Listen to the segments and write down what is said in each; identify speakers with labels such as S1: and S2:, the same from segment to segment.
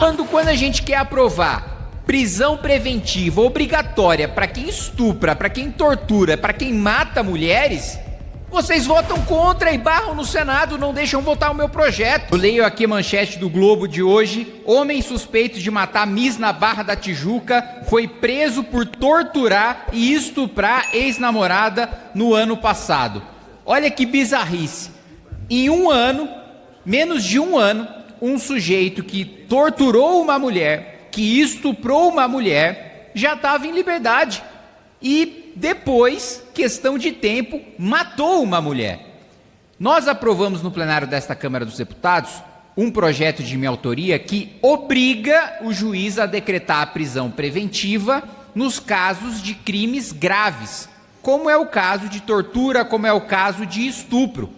S1: Quando a gente quer aprovar prisão preventiva obrigatória para quem estupra, para quem tortura, para quem mata mulheres, vocês votam contra e barram no Senado, não deixam votar o meu projeto. Eu leio aqui a manchete do Globo de hoje: homem suspeito de matar Miss na Barra da Tijuca foi preso por torturar e estuprar ex-namorada no ano passado. Olha que bizarrice. Em um ano, menos de um ano, um sujeito que torturou uma mulher, que estuprou uma mulher, já estava em liberdade. E depois, questão de tempo, matou uma mulher. Nós aprovamos no plenário desta Câmara dos Deputados um projeto de minha autoria que obriga o juiz a decretar a prisão preventiva nos casos de crimes graves, como é o caso de tortura, como é o caso de estupro.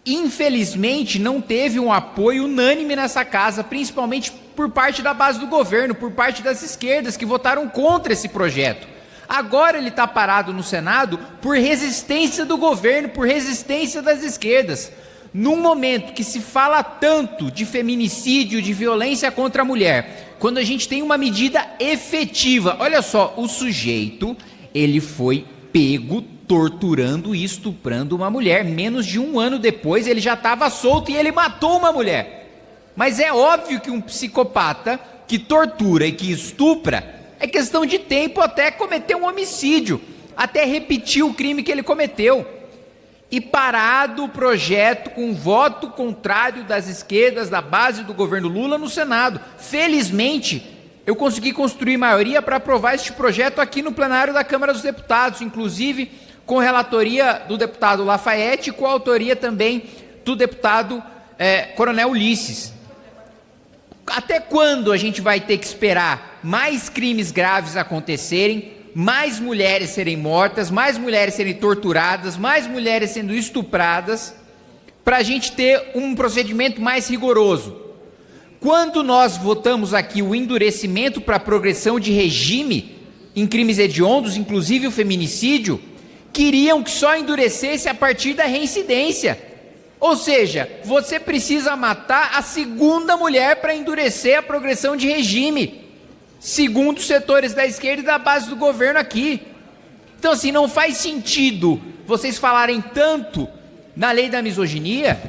S1: Infelizmente, não teve um apoio unânime nessa casa, principalmente por parte da base do governo, por parte das esquerdas, que votaram contra esse projeto. Agora ele está parado no Senado por resistência do governo, por resistência das esquerdas. Num momento que se fala tanto de feminicídio, de violência contra a mulher, quando a gente tem uma medida efetiva, olha só, o sujeito, ele foi pego torturando e estuprando uma mulher. Menos de um ano depois ele já estava solto e ele matou uma mulher. Mas é óbvio que um psicopata que tortura e que estupra, é questão de tempo até cometer um homicídio, até repetir o crime que ele cometeu. E parado o projeto com voto contrário das esquerdas, da base do governo Lula no Senado. Felizmente, eu consegui construir maioria para aprovar este projeto aqui no plenário da Câmara dos Deputados, inclusive com relatoria do deputado Lafayette e com a autoria também do deputado Coronel Ulisses. Até quando a gente vai ter que esperar mais crimes graves acontecerem, mais mulheres serem mortas, mais mulheres serem torturadas, mais mulheres sendo estupradas, para a gente ter um procedimento mais rigoroso? Quando nós votamos aqui o endurecimento para a progressão de regime em crimes hediondos, inclusive o feminicídio, queriam que só endurecesse a partir da reincidência. Ou seja, você precisa matar a segunda mulher para endurecer a progressão de regime, segundo os setores da esquerda e da base do governo aqui. Então, assim, não faz sentido vocês falarem tanto na lei da misoginia,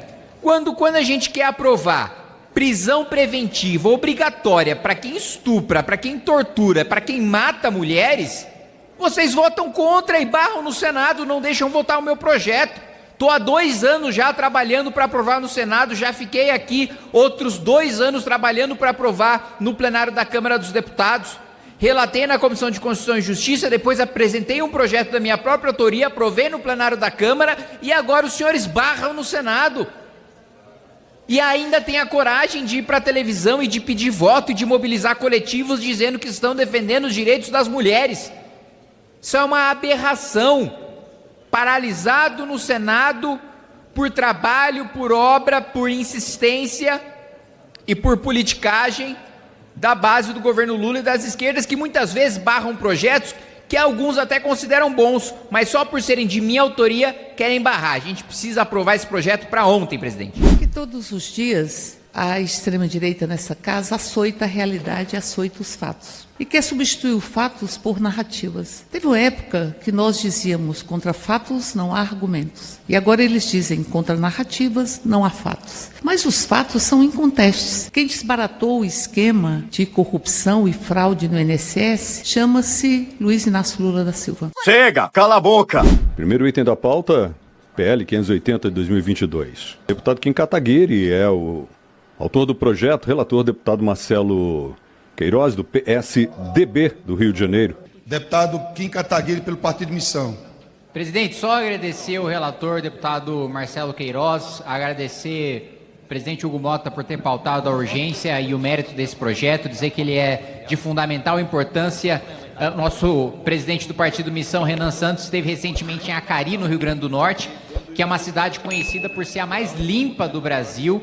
S1: quando a gente quer aprovar prisão preventiva obrigatória para quem estupra, para quem tortura, para quem mata mulheres, vocês votam contra e barram no Senado, não deixam votar o meu projeto. Estou há 2 anos já trabalhando para aprovar no Senado, já fiquei aqui outros 2 anos trabalhando para aprovar no plenário da Câmara dos Deputados. Relatei na Comissão de Constituição e Justiça, depois apresentei um projeto da minha própria autoria, aprovei no plenário da Câmara e agora os senhores barram no Senado. E ainda tem a coragem de ir para a televisão e de pedir voto e de mobilizar coletivos dizendo que estão defendendo os direitos das mulheres. Isso é uma aberração. Paralisado no Senado por trabalho, por obra, por insistência e por politicagem da base do governo Lula e das esquerdas, que muitas vezes barram projetos que alguns até consideram bons, mas só por serem de minha autoria querem barrar. A gente precisa aprovar esse projeto para ontem, presidente.
S2: Que todos os dias a extrema-direita nessa casa açoita a realidade, açoita os fatos. E quer substituir fatos por narrativas. Teve uma época que nós dizíamos contra fatos não há argumentos. E agora eles dizem contra narrativas não há fatos. Mas os fatos são incontestes. Quem desbaratou o esquema de corrupção e fraude no INSS chama-se Luiz Inácio Lula da Silva.
S3: Chega, cala a boca!
S4: Primeiro item da pauta, PL 580 de 2022. Deputado Kim Kataguiri é o autor do projeto, relator deputado Marcelo Queiroz, do PSDB do Rio de Janeiro.
S5: Deputado Kim Kataguiri, pelo Partido Missão.
S1: Presidente, só agradecer o relator, deputado Marcelo Queiroz, agradecer o presidente Hugo Mota por ter pautado a urgência e o mérito desse projeto, dizer que ele é de fundamental importância. Nosso presidente do Partido Missão, Renan Santos, esteve recentemente em Acari, no Rio Grande do Norte, que é uma cidade conhecida por ser a mais limpa do Brasil,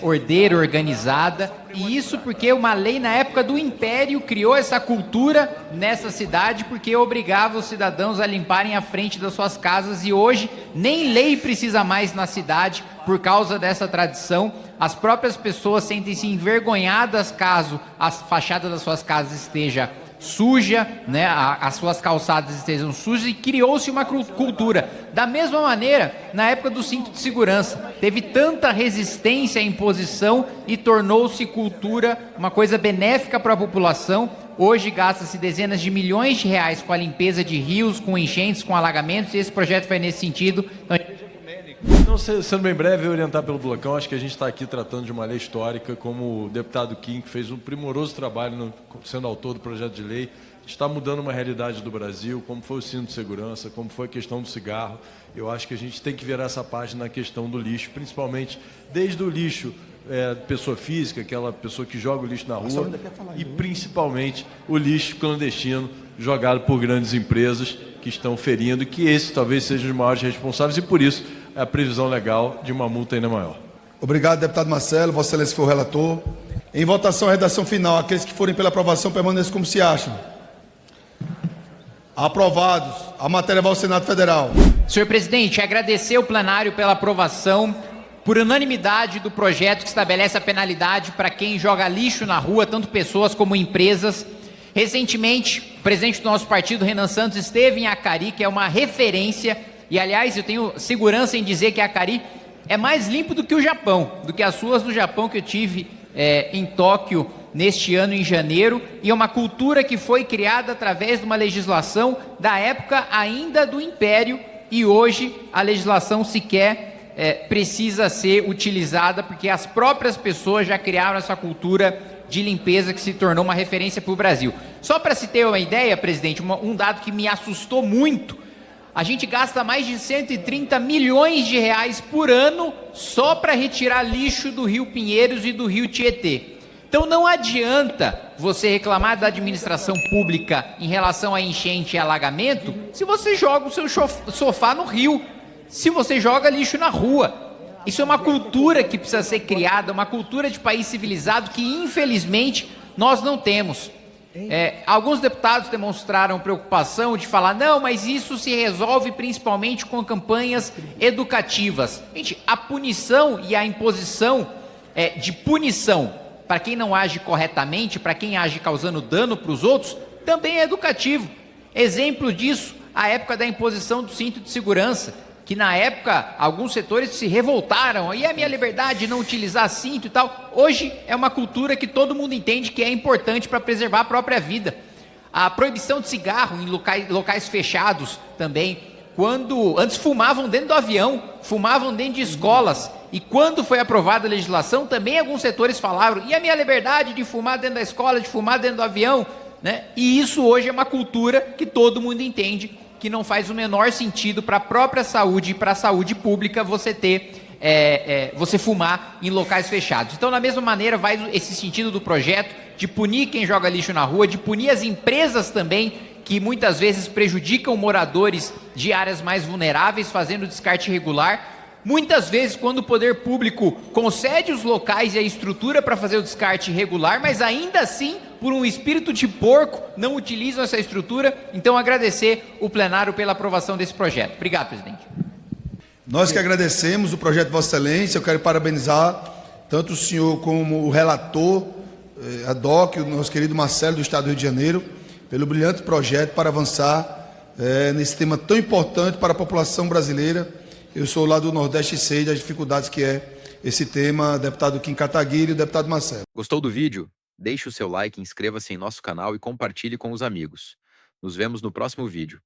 S1: ordeira, organizada, e isso porque uma lei na época do Império criou essa cultura nessa cidade, porque obrigava os cidadãos a limparem a frente das suas casas, e hoje nem lei precisa mais na cidade por causa dessa tradição. As próprias pessoas sentem-se envergonhadas caso a fachada das suas casas esteja suja, né, as suas calçadas estejam sujas, e criou-se uma cultura. Da mesma maneira, na época do cinto de segurança, teve tanta resistência à imposição e tornou-se cultura uma coisa benéfica para a população. Hoje gasta-se dezenas de milhões de reais com a limpeza de rios, com enchentes, com alagamentos, e esse projeto vai nesse sentido.
S3: Não, sendo bem breve, orientar pelo blocão, acho que a gente está aqui tratando de uma lei histórica, como o deputado Kim, que fez um primoroso trabalho sendo autor do projeto de lei, está mudando uma realidade do Brasil, como foi o cinto de segurança, como foi a questão do cigarro. Eu acho que a gente tem que virar essa página na questão do lixo, principalmente desde o lixo pessoa física, aquela pessoa que joga o lixo na rua, e principalmente o lixo clandestino jogado por grandes empresas que estão ferindo, e que esse talvez seja os maiores responsáveis, e por isso a previsão legal de uma multa ainda maior.
S5: Obrigado, deputado Marcelo. Vossa Excelência foi o relator. Em votação, a redação final. Aqueles que forem pela aprovação permaneçam como se acham. Aprovados. A matéria vai ao Senado Federal.
S1: Senhor presidente, agradecer ao plenário pela aprovação por unanimidade do projeto que estabelece a penalidade para quem joga lixo na rua, tanto pessoas como empresas. Recentemente, o presidente do nosso partido, Renan Santos, esteve em Acari, que é uma referência. E, aliás, eu tenho segurança em dizer que a Acari é mais limpo do que o Japão, do que as ruas do Japão que eu tive em Tóquio neste ano, em janeiro. E é uma cultura que foi criada através de uma legislação da época ainda do Império, e hoje a legislação sequer precisa ser utilizada, porque as próprias pessoas já criaram essa cultura de limpeza que se tornou uma referência para o Brasil. Só para se ter uma ideia, presidente, um dado que me assustou muito: a gente gasta mais de 130 milhões de reais por ano só para retirar lixo do Rio Pinheiros e do Rio Tietê. Então não adianta você reclamar da administração pública em relação a enchente e alagamento se você joga o seu sofá no rio, se você joga lixo na rua. Isso é uma cultura que precisa ser criada, uma cultura de país civilizado que, infelizmente, nós não temos. Alguns deputados demonstraram preocupação de falar: não, mas isso se resolve principalmente com campanhas educativas. Gente, a punição e a imposição de punição para quem não age corretamente, para quem age causando dano para os outros, também é educativo. Exemplo disso, a época da imposição do cinto de segurança, que na época alguns setores se revoltaram: e a minha liberdade de não utilizar cinto e tal. Hoje é uma cultura que todo mundo entende que é importante para preservar a própria vida. A proibição de cigarro em locais fechados também, quando antes fumavam dentro do avião, fumavam dentro de escolas, e quando foi aprovada a legislação, também alguns setores falaram: e a minha liberdade de fumar dentro da escola, de fumar dentro do avião, né? E isso hoje é uma cultura que todo mundo entende que não faz o menor sentido para a própria saúde e para a saúde pública você você fumar em locais fechados. Então, da mesma maneira, vai esse sentido do projeto de punir quem joga lixo na rua, de punir as empresas também, que muitas vezes prejudicam moradores de áreas mais vulneráveis, fazendo descarte irregular. Muitas vezes, quando o poder público concede os locais e a estrutura para fazer o descarte irregular, mas ainda assim, por um espírito de porco, não utilizam essa estrutura. Então, agradecer o plenário pela aprovação desse projeto. Obrigado, presidente.
S5: Nós que agradecemos o projeto de Vossa Excelência. Eu quero parabenizar tanto o senhor como o relator, a DOC, o nosso querido Marcelo, do Estado do Rio de Janeiro, pelo brilhante projeto para avançar nesse tema tão importante para a população brasileira. Eu sou lá do Nordeste e sei das dificuldades que é esse tema, deputado Kim Kataguiri e o deputado Marcelo.
S6: Gostou do vídeo? Deixe o seu like, inscreva-se em nosso canal e compartilhe com os amigos. Nos vemos no próximo vídeo.